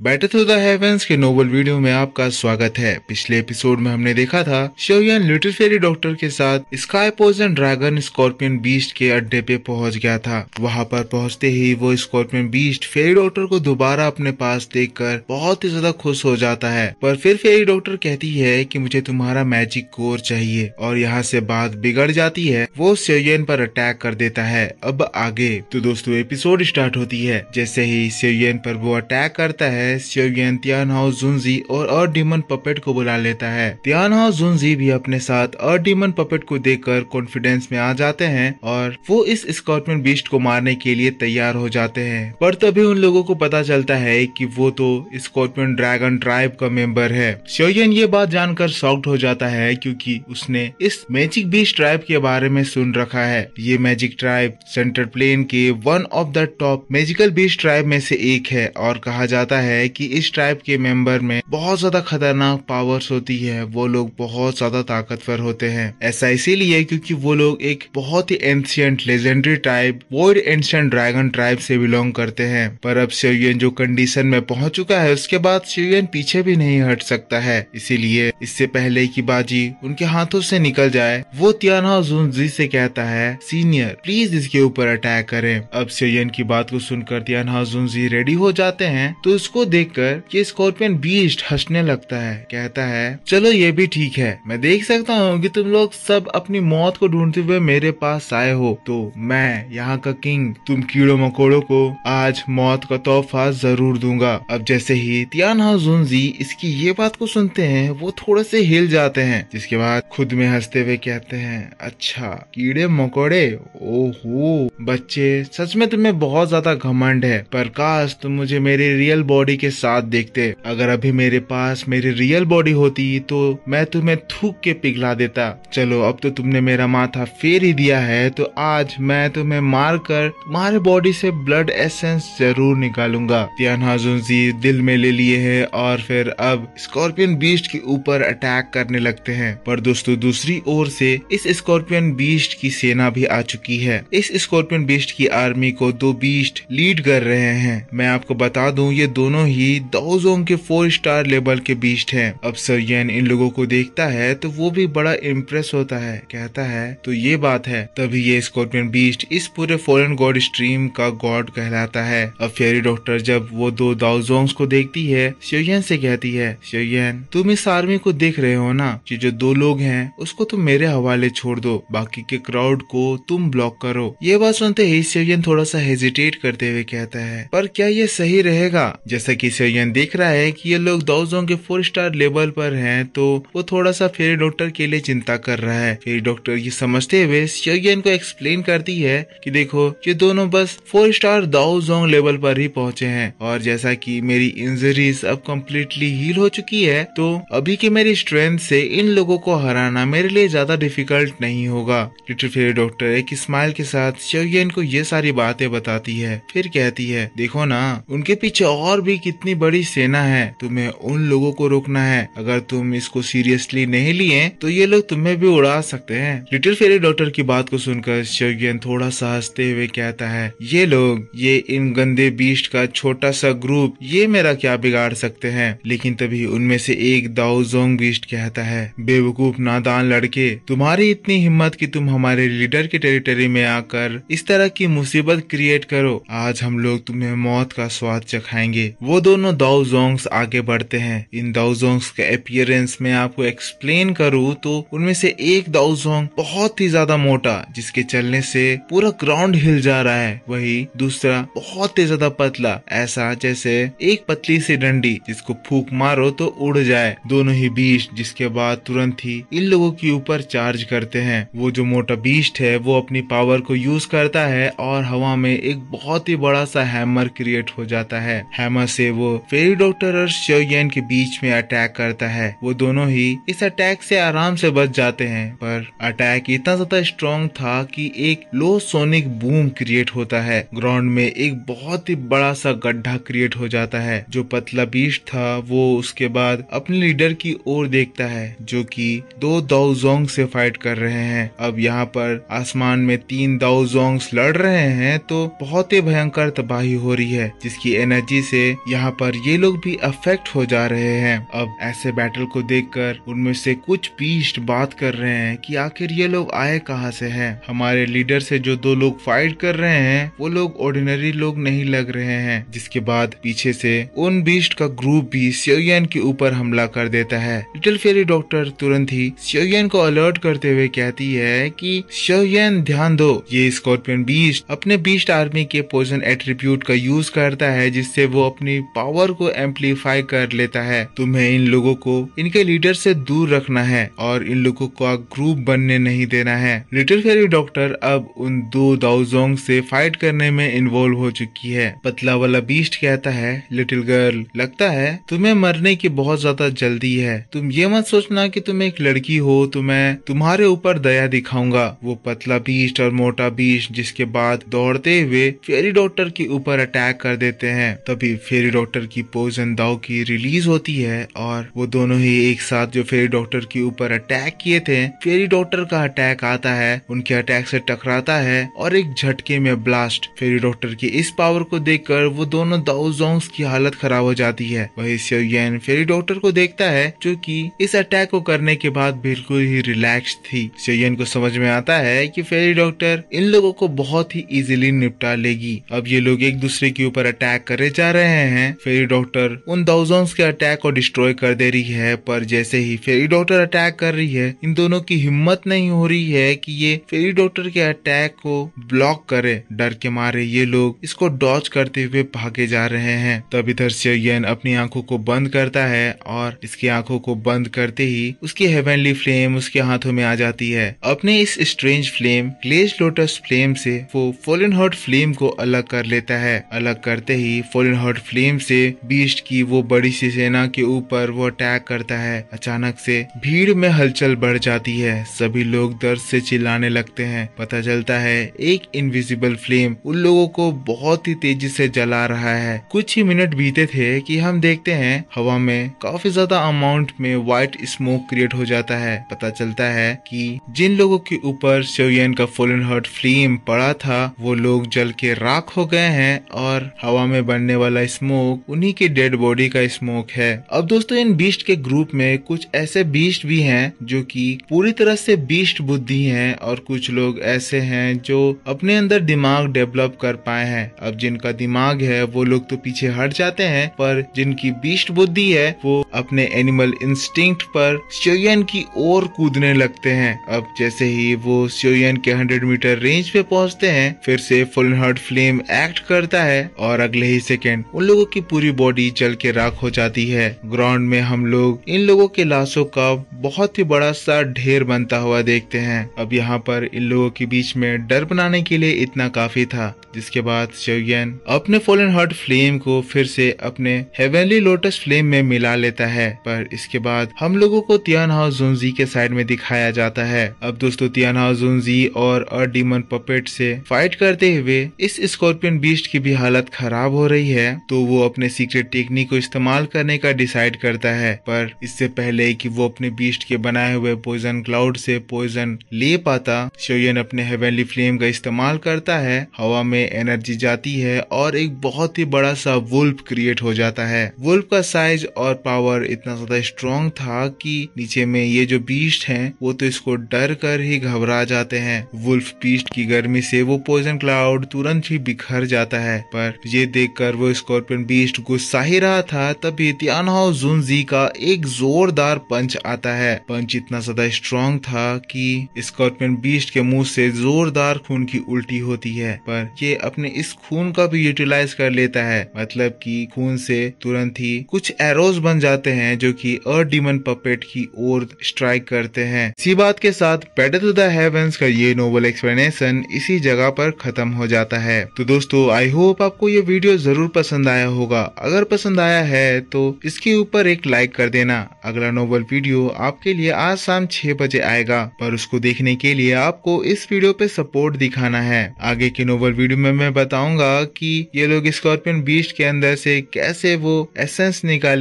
Battle through the heavens के Nobel video में आपका स्वागत है। पिछले एपिसोड में हमने देखा था शोयन लिटिल फेरी डॉक्टर के साथ sky poison dragon scorpion beast के अड्डे पे पहुंच गया था। वहां पर पहुंचते ही वो स्कॉर्पियन बीस्ट फेरी डॉक्टर को दोबारा अपने पास देखकर बहुत ही ज्यादा खुश हो जाता है। पर फिर फेरी डॉक्टर कहती है कि मुझे तुम्हारा मैजिक कोर चाहिए और यहाँ से बात बिगड़ जाती है। वो शोयन पर अटैक कर देता है। अब आगे तो दोस्तों एपिसोड स्टार्ट होती है। जैसे ही शोयन पर वो अटैक करता है, शोयन तियानहाओ जुनजी और अर्थ डीमन पपेट को बुला लेता है। तियानहाओ जुनजी भी अपने साथ अर्थ डीमन पपेट को देखकर कॉन्फिडेंस में आ जाते हैं और वो इस स्कॉर्पियन बीस्ट को मारने के लिए तैयार हो जाते हैं। पर तभी उन लोगों को पता चलता है कि वो तो स्कॉर्पियन ड्रैगन ट्राइब का मेंबर है। शोयन ये बात जानकर शॉक्ड हो जाता है क्योंकि उसने इस मैजिक बीस्ट ट्राइब के बारे में सुन रखा है। ये मैजिक ट्राइब सेंट्रल प्लेन के one of the top magical beast tribe में से एक है और कहा जाता है कि इस ट्राइब के मेंबर में बहुत ज्यादा खतरनाक पावर्स होती है। वो लोग बहुत ज्यादा ताकतवर होते हैं। ऐसा इसीलिए क्योंकि वो लोग एक बहुत ही ancient legendary tribe void ancient dragon tribe से बिलोंग करते हैं। पर अब शोयन जो कंडीशन में पहुंच चुका है उसके बाद शोयन पीछे भी नहीं हट सकता है। इसीलिए इससे पहले की बाजी उनके हाथों से निकल जाए वो तियानहाओ जुनजी से कहता है, सीनियर प्लीज इसके ऊपर अटैक करें। अब शोयन की बात को सुनकर तियानहाओ जुनजी रेडी हो जाते हैं तो उसको देखकर ये स्कॉर्पियन बीस्ट हंसने लगता है। कहता है, चलो ये भी ठीक है, मैं देख सकता हूँ कि तुम लोग सब अपनी मौत को ढूंढते हुए मेरे पास आए हो, तो मैं यहाँ का किंग तुम कीड़ों मकोड़ों को आज मौत का तोहफा जरूर दूंगा। अब जैसे ही तियानहाओ जुनजी इसकी ये बात को सुनते हैं वो थोड़े से हिल जाते हैं, जिसके बाद खुद में हंसते हुए कहते हैं, अच्छा कीड़े मकोड़े, ओहो बच्चे सच में तुम्हें बहुत ज्यादा घमंड है। पर काश तुम मुझे मेरे रियल बॉडी के साथ देखते। अगर अभी मेरे पास मेरी रियल बॉडी होती तो मैं तुम्हें थूक के पिघला देता। चलो अब तो तुमने मेरा माथा फेर ही दिया है तो आज मैं तुम्हें मार कर तुम्हारे बॉडी से ब्लड एसेंस जरूर निकालूंगा। तियानहाओ जुनजी दिल में ले लिए है और फिर अब स्कॉर्पियन बीस्ट के ऊपर अटैक करने लगते हैं। पर दोस्तों दूसरी ओर से इस स्कॉर्पियन बीस्ट की सेना भी आ चुकी है। इस स्कॉर्पियन बीस्ट की आर्मी को दो बीस्ट लीड कर रहे हैं। मैं आपको बता दूं ये दोनों ही दाओजोंग के 4 स्टार लेवल के बीस्ट हैं। अब शोयन इन लोगों को देखता है तो वो भी बड़ा इम्प्रेस होता है। कहता है, तो ये बात है। तभी ये स्कॉर्पियन बीस्ट इस पूरे फॉरेन गॉड स्ट्रीम का गॉड कहलाता है। अब फेरी डॉक्टर जब वो दो दाओजोंग्स को देखती है शोयन से कहती है, शोयन तुम इस आर्मी को देख रहे हो ना कि जो 2 लोग हैं उसको तुम मेरे हवाले छोड़ दो, बाकी के क्राउड को तुम ब्लॉक करो। ये बात सुनते ही शोयन थोड़ा सा हेजिटेट करते हुए कहता है, पर क्या ये सही रहेगा? जैसा कि शोयन देख रहा है कि ये लोग दाओजोंग के 4 स्टार लेवल पर हैं तो वो थोड़ा सा फेरी डॉक्टर के लिए चिंता कर रहा है। फेरी डॉक्टर ये समझते हुए शोयन को एक्सप्लेन करती है कि देखो ये दोनों बस 4 स्टार दाओजोंग लेवल पर ही पहुंचे हैं और जैसा कि मेरी इंजरीज अब कम्प्लीटली हील हो चुकी है तो अभी की मेरी स्ट्रेंथ से इन लोगों को हराना मेरे लिए ज्यादा डिफिकल्ट नहीं होगा। लिटिल फेरी डॉक्टर एक स्माइल के साथ शोयन को ये सारी बातें बताती है। फिर कहती है, देखो ना उनके पीछे और भी कितनी बड़ी सेना है, तुम्हें उन लोगों को रोकना है। अगर तुम इसको सीरियसली नहीं लिए तो ये लोग तुम्हें भी उड़ा सकते हैं। लिटिल फेरी डॉक्टर की बात को सुनकर शोयन थोड़ा सा हंसते हुए कहता है, ये लोग ये इन गंदे बीस्ट का छोटा सा ग्रुप ये मेरा क्या बिगाड़ सकते हैं। लेकिन तभी उनमें से एक दाओजोंग बीस्ट कहता है, बेवकूफ नादान लड़के, तुम्हारी इतनी हिम्मत कि तुम हमारे लीडर की टेरिटरी में आकर इस तरह की मुसीबत क्रिएट करो। आज हम लोग तुम्हें मौत का स्वाद चखाएंगे। वो दोनों दाओजोंग्स आगे बढ़ते हैं। इन दाओजोंग्स का अपीयरेंस में आपको एक्सप्लेन करूँ तो उनमें से एक दाओजोंग बहुत ही ज्यादा मोटा जिसके चलने से पूरा ग्राउंड हिल जा रहा है, वही दूसरा बहुत ही ज्यादा पतला, ऐसा जैसे एक पतली सी डंडी जिसको फूंक मारो तो उड़ जाए। दोनों ही बीस्ट जिसके बाद तुरंत ही इन लोगों के ऊपर चार्ज करते हैं। वो जो मोटा बीस्ट है वो अपनी पावर को यूज करता है और हवा में एक बहुत ही बड़ा सा हैमर क्रिएट हो जाता है। हैमर से वो फेरी डॉक्टर और शोयन के बीच में अटैक करता है। वो दोनों ही इस अटैक से आराम से बच जाते हैं, पर अटैक इतना ज्यादा स्ट्रॉन्ग था कि एक लो सोनिक बूम क्रिएट होता है। ग्राउंड में एक बहुत ही बड़ा सा गड्ढा क्रिएट हो जाता है। जो पतला बीस्ट था वो उसके बाद अपने लीडर की ओर देखता है जो कि 2 दाओजोंग से फाइट कर रहे हैं। अब यहाँ पर आसमान में 3 दाओजोंग्स लड़ रहे हैं तो बहुत ही भयंकर तबाही हो रही है, जिसकी एनर्जी से यहाँ पर ये लोग भी अफेक्ट हो जा रहे हैं। अब ऐसे बैटल को देखकर उनमें से कुछ बीस्ट बात कर रहे हैं कि आखिर ये लोग आए कहाँ से हैं। हमारे लीडर से जो दो लोग फाइट कर रहे हैं वो लोग ऑर्डिनरी लोग नहीं लग रहे हैं। जिसके बाद पीछे से उन बीस्ट का ग्रुप भी शियोयन के ऊपर हमला कर देता है। लिटिल फेरी डॉक्टर तुरंत ही शियोयन को अलर्ट करते हुए कहती है कि शियोयन ध्यान दो, ये स्कॉर्पियन बीस्ट अपने बीस्ट आर्मी के पॉइजन एट्रीब्यूट का यूज करता है जिससे वो अपनी पावर को एम्पलीफाई कर लेता है। तुम्हें इन लोगों को इनके लीडर से दूर रखना है और इन लोगों का ग्रुप बनने नहीं देना है। लिटिल फेरी डॉक्टर अब उन दो दाओजोंग से फाइट करने में इन्वॉल्व हो चुकी है। पतला वाला बीस्ट कहता है, लिटिल गर्ल लगता है तुम्हें मरने की बहुत ज्यादा जल्दी है, तुम ये मत सोचना कि तुम एक लड़की हो तो मैं तुम्हारे ऊपर दया दिखाऊंगा। वो पतला बीस्ट और मोटा बीस्ट जिसके बाद दौड़ते हुए फेरी डॉक्टर के ऊपर अटैक कर देते हैं। तभी फेरी डॉक्टर की पॉइजन दाव की रिलीज होती है और वो दोनों ही एक साथ जो फेरी डॉक्टर के ऊपर अटैक किए थे, फेरी डॉक्टर का अटैक आता है, उनके अटैक से टकराता है और एक झटके में ब्लास्ट। फेरी डॉक्टर की इस पावर को देखकर वो दोनों दाओजोंग्स की हालत खराब हो जाती है। वही शियोयन फेरी डॉक्टर को देखता है जो कि इस अटैक को करने के बाद बिल्कुल ही रिलैक्स थी। शियोयन को समझ में आता है कि फेरी डॉक्टर इन लोगों को बहुत ही इजीली निपटा लेगी। अब ये लोग एक दूसरे के ऊपर अटैक करे जा रहे हैं। फेरी डॉक्टर उन दाओजोंग्स के अटैक को डिस्ट्रॉय कर दे रही है, पर जैसे ही फेरी डॉक्टर अटैक कर रही है इन दोनों की हिम्मत नहीं हो रही है कि ये फेरी डॉक्टर के अटैक को ब्लॉक करे। डर के मारे ये लोग इसको डॉज करते हुए भागे जा रहे हैं। तब इधर शियोयन अपनी आंखों को बंद करता है और इसकी आंखों को बंद करते ही उसकी हेवनली फ्लेम उसके हाथों में आ जाती है। अपने इस strange flame glaze lotus flame से वो फॉलन हार्ट फ्लेम को अलग कर लेता है। अलग करते ही फॉलन हार्ट फ्लेम से बीस्ट की वो बड़ी सी सेना के ऊपर वो अटैक करता है। अचानक से भीड़ में हलचल बढ़ जाती है, सभी लोग दर्द से चिल्लाने लगते हैं। पता चलता है एक इनविजिबल फ्लेम उन लोगों को बहुत ही तेजी से जला रहा है। कुछ ही मिनट बीते थे कि हम देखते हैं हवा में काफी ज्यादा अमाउंट में व्हाइट स्मोक क्रिएट हो जाता है। पता चलता है कि जिन लोगों के ऊपर शियोयन का फॉलन हार्ट फ्लेम पड़ा था वो लोग जल के राख हो गए हैं और हवा में बनने वाला स्मोक उन्हीं की डेड बॉडी का स्मोक है। अब दोस्तों इन बीस्ट के ग्रुप में कुछ ऐसे बीस्ट भी हैं जो कि पूरी तरह से बीस्ट बुद्धि हैं और कुछ लोग ऐसे हैं जो अपने अंदर दिमाग डेवलप कर पाए हैं। अब जिनका दिमाग है वो लोग तो पीछे हट जाते हैं, पर जिनकी बीस्ट बुद्धि है वो अपने एनिमल इंस्टिंक्ट पर शियोयन की ओर कूदने लगते हैं। अब जैसे ही वो शियोयन के 100 मीटर रेंज पे पहुंचते हैं फिर से फॉलन हार्ट फ्लेम एक्ट करता है और अगले ही सेकेंड उन लोगों की पूरी बॉडी जल के राख हो जाती है। ग्राउंड में हम लोग इन लोगों के लाशों का बहुत ही बड़ा सा ढेर बनता हुआ देखते हैं। अब यहाँ पर इन लोगों के बीच में डर बनाने के लिए इतना काफी था। जिसके बाद शियोयन अपने फॉलन हार्ट फ्लेम को फिर से अपने हेवनली लोटस फ्लेम में मिला लेता है। पर इसके बाद हम लोगों को तियानहाओ जुनजी के साइड में दिखाया जाता है। अब दोस्तों तियानहाओ जुनजी और डीमन पपेट से फाइट करते हुए इस स्कॉर्पियन बीस्ट की भी हालत खराब हो रही है, तो वो अपने सीक्रेट टेक्निक को इस्तेमाल करने का डिसाइड करता है। पर इससे पहले कि वो अपने बीस्ट के बनाए हुए पॉइजन क्लाउड से पॉइजन ले पाता, शियोयन अपने हेवनली फ्लेम का इस्तेमाल करता है। हवा में एनर्जी जाती है और एक बहुत ही बड़ा सा वुल्फ क्रिएट हो जाता है। वुल्फ का साइज और पावर इतना ज्यादा स्ट्रॉन्ग था कि नीचे में ये जो बीस्ट हैं वो तो इसको डर कर ही घबरा जाते हैं। वुल्फ बीस्ट की गर्मी से वो पॉइजन क्लाउड तुरंत ही बिखर जाता है। पर ये देखकर वो स्कॉर्पियन बीस्ट गुस्सा ही रहा था, तभी तियानहाओ जुनजी का एक जोरदार पंच आता है। पंच इतना ज्यादा स्ट्रॉन्ग था कि स्कॉर्पियन बीस्ट के मुंह से जोरदार खून की उल्टी होती है, पर ये अपने इस खून का भी यूटिलाइज कर लेता है। मतलब कि खून से तुरंत ही कुछ एरोज बन जाते हैं जो कि डीमन पपेट की ओर स्ट्राइक करते हैं। इसी बात के साथ बैटल टू द हेवंस का ये नोवेल एक्सप्लेनेशन इसी जगह पर खत्म हो जाता है। तो दोस्तों आई होप आपको ये वीडियो जरूर पसंद आया होगा। अगर पसंद आया है तो इसके ऊपर एक लाइक कर देना। अगला नोवेल वीडियो आपके लिए आज शाम 6 बजे आएगा, पर उसको देखने के लिए आपको इस वीडियो पे सपोर्ट दिखाना है। आगे की नोवेल वीडियो में मैं बताऊंगा कि ये लोग स्कॉर्पियन बीस्ट के अंदर से कैसे वो एसेंस निकालेंगे।